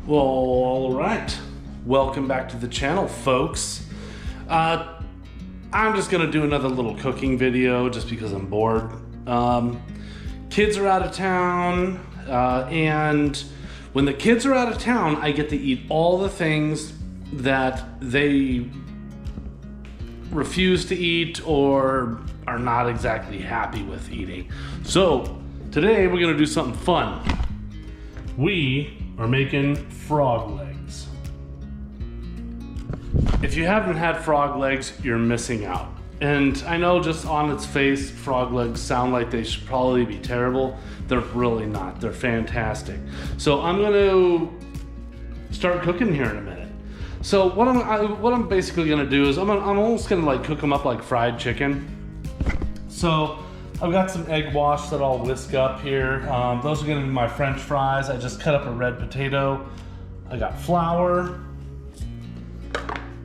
Well, all right. Welcome back to the channel, folks. I'm just gonna do another little cooking video just because I'm bored. Kids are out of town, and when the kids are out of town, I get to eat all the things that they refuse to eat or are not exactly happy with eating. So today we're gonna do something fun. We are making frog legs. If you haven't had frog legs, you're missing out. And I know just on its face, frog legs sound like they should probably be terrible. They're really not. They're fantastic. So I'm gonna start cooking here in a minute. So what I'm basically gonna do is I'm almost gonna like cook them up like fried chicken. So I've got some egg wash that I'll whisk up here. Those are gonna be my French fries. I just cut up a red potato. I got flour.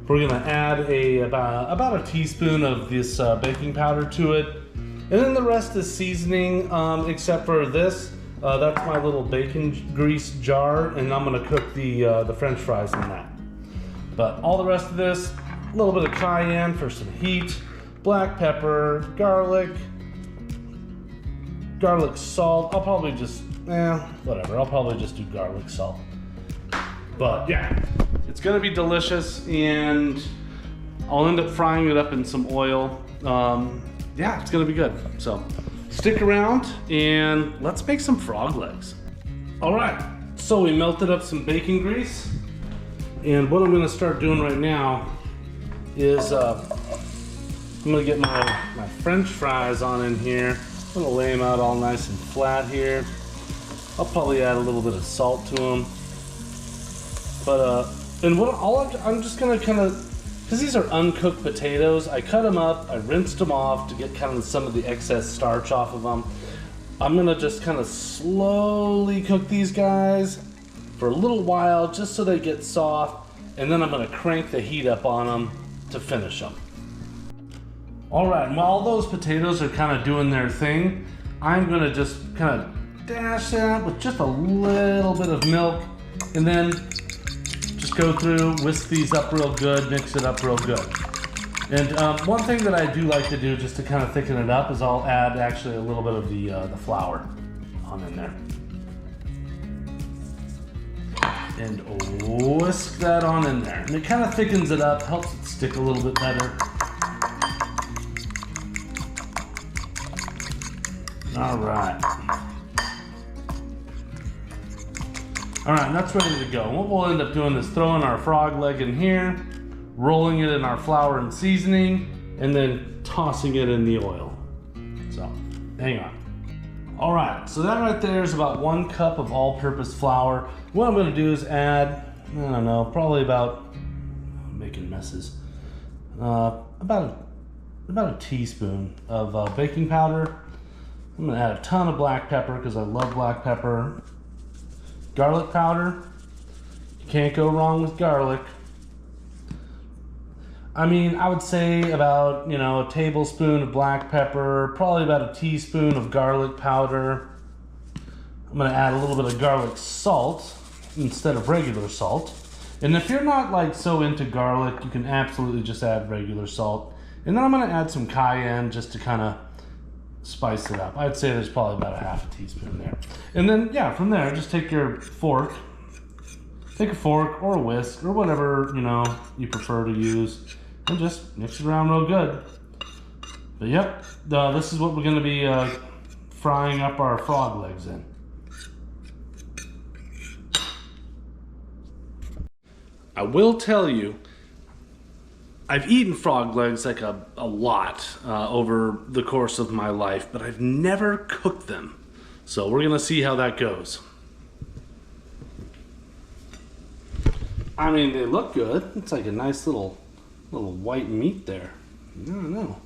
We're gonna add about a teaspoon of this baking powder to it. And then the rest is seasoning, except for this. That's my little bacon grease jar, and I'm gonna cook the French fries in that. But all the rest of this, a little bit of cayenne for some heat, black pepper, garlic salt. I'll probably just, whatever. I'll probably just do garlic salt. But yeah, it's gonna be delicious, and I'll end up frying it up in some oil. Yeah, it's gonna be good. So stick around and let's make some frog legs. All right, so we melted up some bacon grease, and what I'm gonna start doing right now is I'm gonna get my French fries on in here. I'm gonna lay them out all nice and flat here. I'll probably add a little bit of salt to them. But I'm just gonna kind of, because these are uncooked potatoes, I cut them up, I rinsed them off to get kind of some of the excess starch off of them. I'm gonna just kind of slowly cook these guys for a little while just so they get soft, and then I'm gonna crank the heat up on them to finish them. All right, and while those potatoes are kind of doing their thing, I'm gonna just kind of dash that with just a little bit of milk, and then just go through, whisk these up real good, mix it up real good. And one thing that I do like to do just to kind of thicken it up is I'll add actually a little bit of the flour on in there. And whisk that on in there. And it kind of thickens it up, helps it stick a little bit better. All right. All right, and that's ready to go. And what we'll end up doing is throwing our frog leg in here, rolling it in our flour and seasoning, and then tossing it in the oil. So, hang on. All right, so that right there is about 1 cup of all-purpose flour. What I'm gonna do is add, I don't know, probably about, I'm making messes, about a teaspoon of baking powder. I'm gonna add a ton of black pepper because I love black pepper. Garlic powder. You can't go wrong with garlic. I mean, I would say about, a tablespoon of black pepper, probably about a teaspoon of garlic powder. I'm gonna add a little bit of garlic salt instead of regular salt. And if you're not like so into garlic, you can absolutely just add regular salt. And then I'm gonna add some cayenne just to kind of spice it up. I'd say there's probably about a half a teaspoon there. And then, yeah, from there, just take your fork. Take a fork or a whisk or whatever, you prefer to use, and just mix it around real good. But yep, this is what we're gonna be frying up our frog legs in. I will tell you, I've eaten frog legs like a lot over the course of my life, but I've never cooked them. So we're gonna see how that goes. I mean, they look good. It's like a nice little white meat there. I don't know.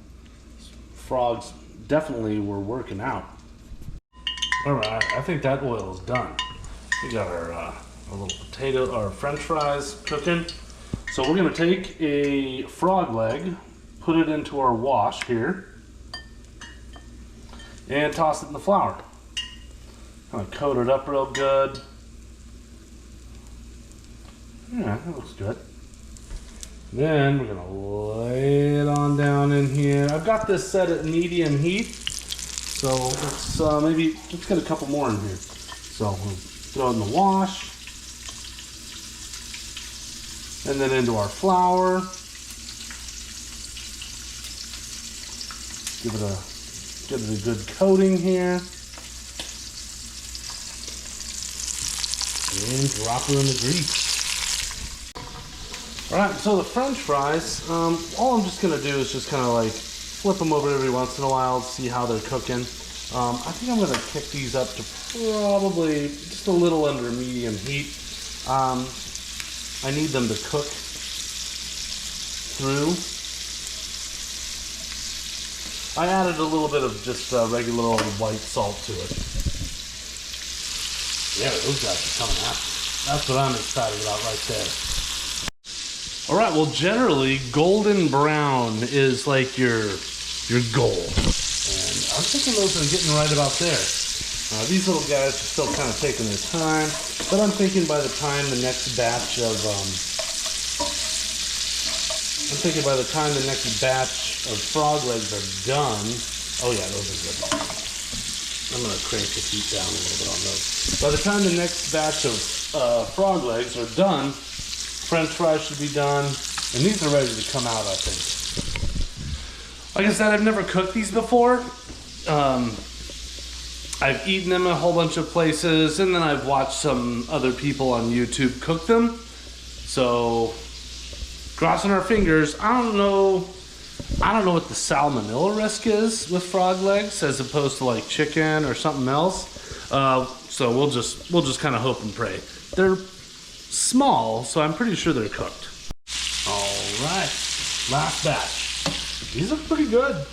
Frogs definitely were working out. All right, I think that oil is done. We got our little potato, our French fries cooking. So we're gonna take a frog leg, put it into our wash here, and toss it in the flour. Kind of coat it up real good. Yeah, that looks good. Then we're gonna lay it on down in here. I've got this set at medium heat, so let's let's get a couple more in here. So we'll throw it in the wash, and then into our flour. Give it a good coating here, and drop her in the grease. All right, so the French fries, all I'm just gonna do is just kind of like flip them over every once in a while to see how they're cooking. I think I'm gonna kick these up to probably just a little under medium heat. I need them to cook through. I added a little bit of just regular old white salt to it. Yeah, those guys are coming after. That's what I'm excited about right there. All right, well, generally, golden brown is like your goal. And I'm thinking those are getting right about there. These little guys are still kind of taking their time, but I'm thinking by the time the next batch of Froglegs are done, oh yeah, those are good. I'm gonna crank the heat down a little bit on those. By the time the next batch of Froglegs are done, French fries should be done, and these are ready to come out, I think. Like I said, I've never cooked these before. I've eaten them a whole bunch of places, and then I've watched some other people on YouTube cook them. So, crossing our fingers. I don't know what the salmonella risk is with frog legs as opposed to like chicken or something else. So we'll just kind of hope and pray. They're small, so I'm pretty sure they're cooked. All right, last batch. These look pretty good.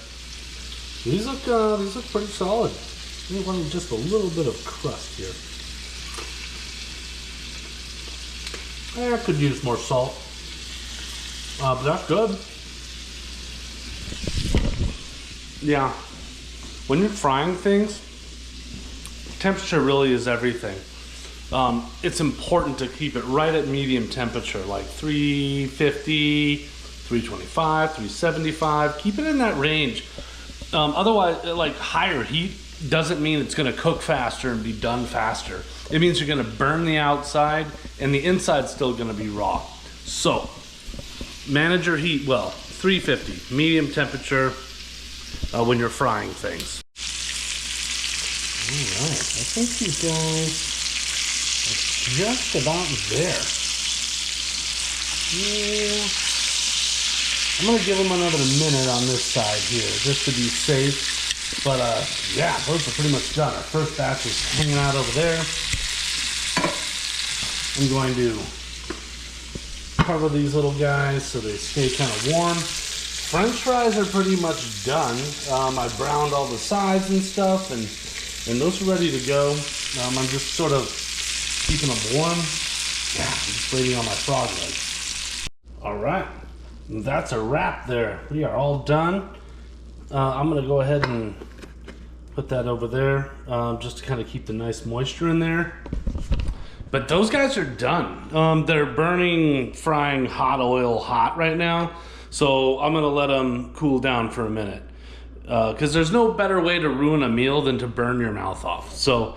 These look pretty solid. I want just a little bit of crust here. I could use more salt, but that's good. Yeah, when you're frying things, temperature really is everything. It's important to keep it right at medium temperature, like 350, 325, 375. Keep it in that range. Otherwise, like higher heat doesn't mean it's going to cook faster and be done faster. It means you're going to burn the outside and the inside's still going to be raw. So, manage your heat well. 350, medium temperature when you're frying things. All right, I think these guys are just about there. Yeah. I'm going to give them another minute on this side here just to be safe. But yeah, those are pretty much done. Our first batch is hanging out over there. I'm going to cover these little guys so they stay kind of warm. French fries are pretty much done. I browned all the sides and stuff, and those are ready to go. I'm just sort of keeping them warm. Yeah, I'm just waiting on my frog legs. All right, that's a wrap there. We are all done. I'm gonna go ahead and put that over there just to kind of keep the nice moisture in there. But those guys are done. They're burning, frying hot oil hot right now. So I'm gonna let them cool down for a minute. Because there's no better way to ruin a meal than to burn your mouth off. So,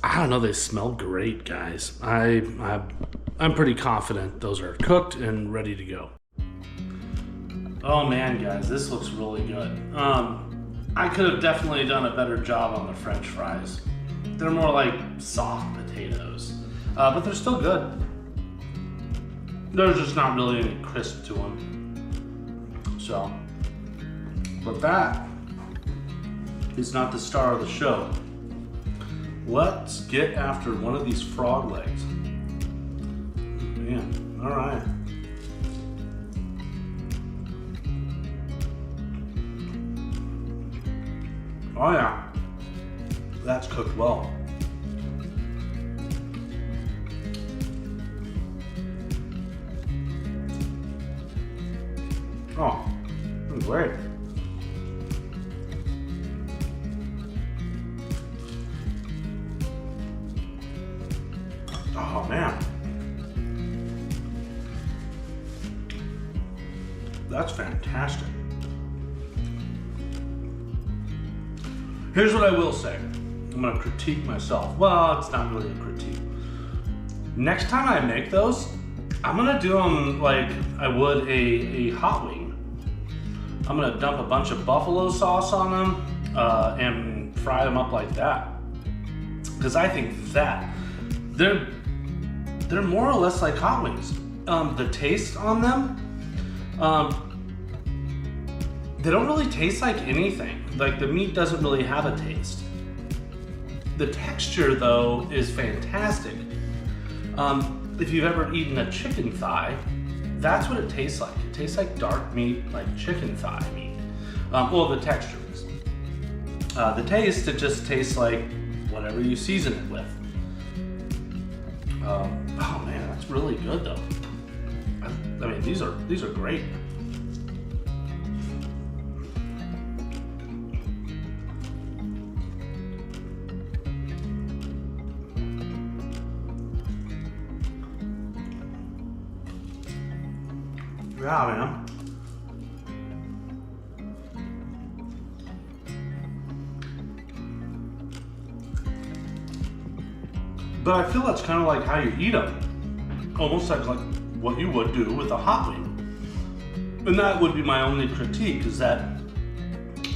I don't know, they smell great, guys. I'm pretty confident those are cooked and ready to go. Oh man, guys, this looks really good. I could have definitely done a better job on the French fries. They're more like soft potatoes, but they're still good. There's just not really any crisp to them. So, but that is not the star of the show. Let's get after one of these frog legs. Man, all right. Oh yeah, that's cooked well. Oh, that's great. Oh man, That's fantastic. Here's what I will say. I'm gonna critique myself. Well, it's not really a critique. Next time I make those, I'm gonna do them like I would a hot wing. I'm gonna dump a bunch of buffalo sauce on them and fry them up like that. Because I think that they're more or less like hot wings. The taste on them, they don't really taste like anything. Like the meat doesn't really have a taste. The texture though is fantastic. If you've ever eaten a chicken thigh, that's what it tastes like. It tastes like dark meat, like chicken thigh meat. Well, the texture is. The taste, it just tastes like whatever you season it with. Oh man, that's really good though. I mean, these are great. Yeah, man. But I feel that's kind of like how you eat them. Almost like what you would do with a hot wing. And that would be my only critique, is that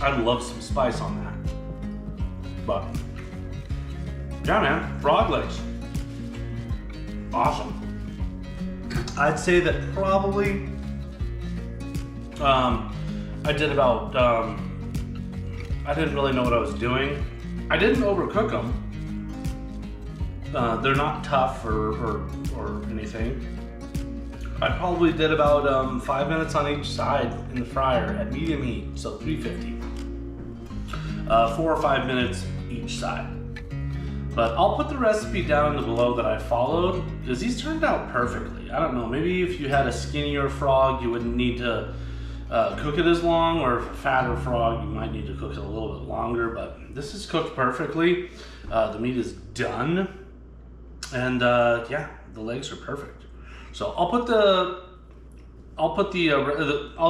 I'd love some spice on that. But, yeah man, frog legs. Awesome. I'd say that probably I did about, I didn't really know what I was doing. I didn't overcook them. They're not tough or anything. I probably did about 5 minutes on each side in the fryer at medium heat, so 350. 4 or 5 minutes each side. But I'll put the recipe down below that I followed, because these turned out perfectly. I don't know, maybe if you had a skinnier frog, you wouldn't need to cook it as long, or if a fatter frog, you might need to cook it a little bit longer, but this is cooked perfectly. The meat is done, and yeah, the legs are perfect. So I'll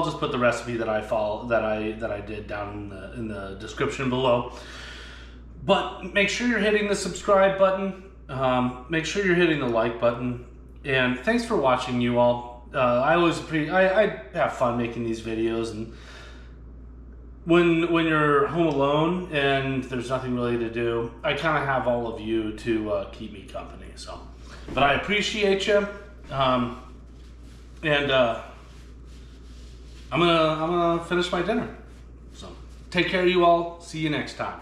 just put the recipe that I follow, that I did down in the description below. But make sure you're hitting the subscribe button. Make sure you're hitting the like button. And thanks for watching, you all. I have fun making these videos, and when you're home alone and there's nothing really to do, I kind of have all of you to keep me company. So, but I appreciate you. And I'm gonna finish my dinner. So take care, you all. See you next time.